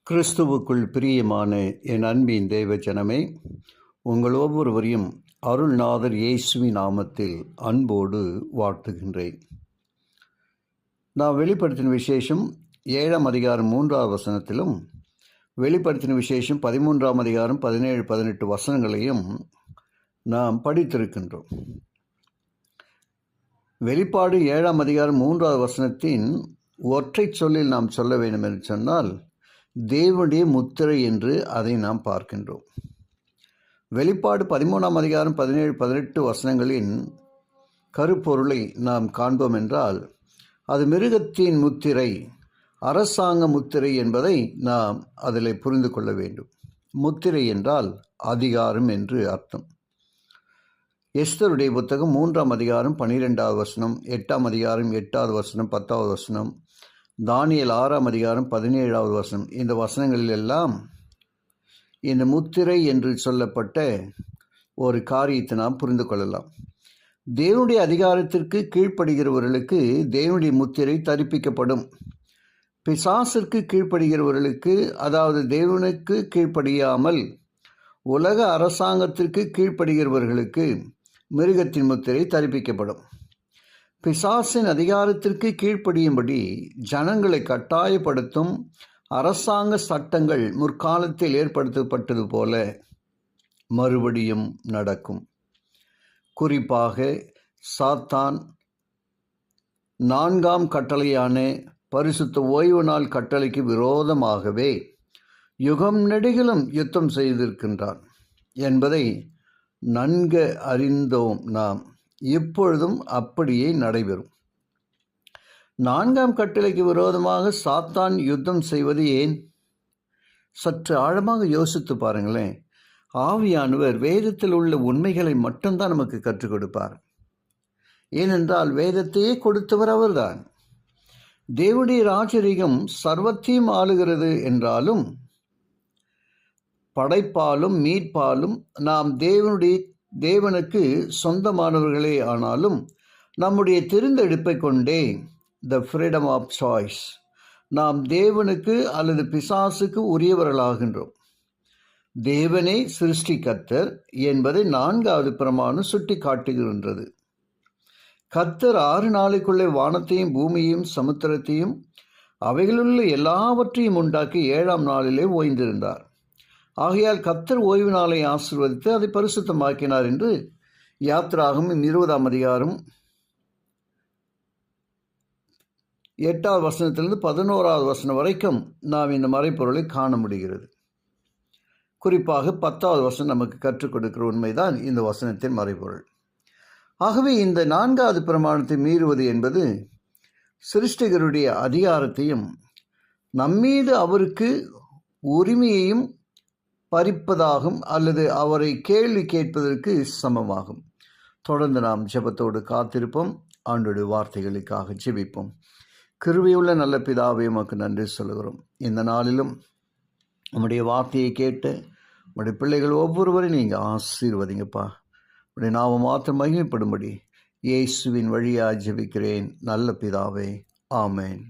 கிறிஸ்துவுக்குள் பிரியமான என் அன்பின் தேவ ஜனமே, உங்கள் ஒவ்வொருவரையும் அருள்நாதர் இயேசுவின் நாமத்தில் அன்போடு வாழ்த்துகின்றேன். நான் வெளிப்படுத்தின விசேஷம் 7ஆம் அதிகாரம் 3ஆவது வசனத்திலும், வெளிப்படுத்தின விசேஷம் 13ஆம் அதிகாரம் 17, 18 வசனங்களையும் நாம் படித்திருக்கின்றோம். வெளிப்பாடு 7ஆம் அதிகாரம் 3ஆவது வசனத்தின் ஒற்றை சொல்லில் நாம் சொல்ல வேண்டும் என்று சொன்னால், தேவனுடைய முத்திரை என்று அதை நாம் பார்க்கின்றோம். வெளிப்பாடு 13ஆம் அதிகாரம் 17, 18 வசனங்களின் கருப்பொருளை நாம் காண்போம் என்றால், அது மிருகத்தின் முத்திரை, அரசாங்க முத்திரை என்பதை நாம் அதில் புரிந்து கொள்ள வேண்டும். முத்திரை என்றால் அதிகாரம் என்று அர்த்தம். எஸ்தருடைய புத்தகம் 3ஆம் அதிகாரம் 12ஆவது வசனம், 8ஆம் அதிகாரம் 8ஆவது வசனம், 10ஆவது வசனம், தானியேல் 6ஆம் அதிகாரம் 17ஆவது வசனம், இந்த வசனங்களில் எல்லாம் இந்த முத்திரை என்று சொல்லப்பட்ட ஒரு காரியத்தை நாம் புரிந்து கொள்ளலாம். தேவனுடைய அதிகாரத்திற்கு கீழ்ப்படுகிறவர்களுக்கு தேவனுடைய முத்திரை தரிப்பிக்கப்படும். பிசாசிற்கு கீழ்ப்படுகிறவர்களுக்கு, அதாவது தேவனுக்கு கீழ்ப்படியாமல் உலக அரசாங்கத்திற்கு கீழ்ப்படுகிறவர்களுக்கு மிருகத்தின் முத்திரை தரிப்பிக்கப்படும். பிசாசின் அதிகாரத்திற்கு கீழ்ப்படியும்படி ஜனங்களை கட்டாயப்படுத்தும் அரசாங்க சட்டங்கள் முற்காலத்தில் ஏற்படுத்தப்பட்டது போல மறுபடியும் நடக்கும். குறிப்பாக சாத்தான் 4ஆம் கட்டளையான பரிசுத்த ஓய்வு நாள் கட்டளைக்கு விரோதமாகவே யுகம் நெடுகிலும் யுத்தம் செய்திருக்கின்றான் என்பதை நன்கு அறிந்தோம் நாம். இப்பொழுதும் அப்படியே நடைபெறும். 4ஆம் கட்டளைக்கு விரோதமாக சாத்தான் யுத்தம் செய்வது ஏன்? சற்று ஆழமாக யோசித்து பாருங்களேன். ஆவியானவர் வேதத்தில் உள்ள உண்மைகளை மட்டும்தான் நமக்கு கற்றுக் கொடுப்பார். ஏனென்றால் வேதத்தையே கொடுத்தவர் அவர்தான். தேவனுடைய ராஜரீகம் சர்வத்தையும் ஆளுகிறது என்றாலும், படைப்பாலும் மீட்பாலும் நாம் தேவனுக்கு சொந்தமானவர்களே ஆனாலும், நம்முடைய தெரிந்தெடுப்பை கொண்டே, த ஃப்ரீடம் ஆஃப் சாய்ஸ், நாம் தேவனுக்கு அல்லது பிசாசுக்கு உரியவர்களாகின்றோம். தேவனே சிருஷ்டிகர்த்தர் என்பதை 4ஆவது பிரமாணம் சுட்டி காட்டுகின்றது. கர்த்தர் 6 நாளைக்குள்ளே வானத்தையும் பூமியையும் சமுத்திரத்தையும் அவைகளுள்ள எல்லாவற்றையும் உண்டாக்கி 7ஆம் நாளிலே ஓய்ந்திருந்தார். ஆகையால் கர்த்தர் ஓய்வு நாளை ஆசீர்வதித்து அதை பரிசுத்தமாக்கினார் என்று யாத்திராகமம் 20ஆம் அதிகாரம் 8ஆவது வசனத்திலிருந்து 11ஆவது வசனம் வரைக்கும் நாம் இந்த மறைப்பொருளை காண முடிகிறது. குறிப்பாக 10ஆவது வசனம் நமக்கு கற்றுக் கொடுக்கிற உண்மைதான் இந்த வசனத்தின் மறைப்பொருள். ஆகவே இந்த 4ஆவது பிரமாணத்தை மீறுவது என்பது சிருஷ்டிகருடைய அதிகாரத்தையும் நம்மீது அவருக்கு உரிமையையும் பறிப்பதாகும், அல்லது அவரை கேள்வி கேட்பதற்கு சமமாகும். தொடர்ந்து நாம் ஜெபத்தோடு காத்திருப்போம். ஆண்டோடைய வார்த்தைகளுக்காக ஜெபிப்போம். கிருபையுள்ள நல்ல பிதாவே, உமக்கு நன்றி சொல்கிறோம். இந்த நாளிலும் உம்முடைய வார்த்தையை கேட்டு உம்முடைய பிள்ளைகள் ஒவ்வொருவரையும் நீங்கள் ஆசீர்வதிங்கப்பா. உடைய நாமம் மாத்திரம் மகிமைப்படும்படி இயேசுவின் வழியாக ஜெபிக்கிறேன் நல்ல பிதாவே, ஆமேன்.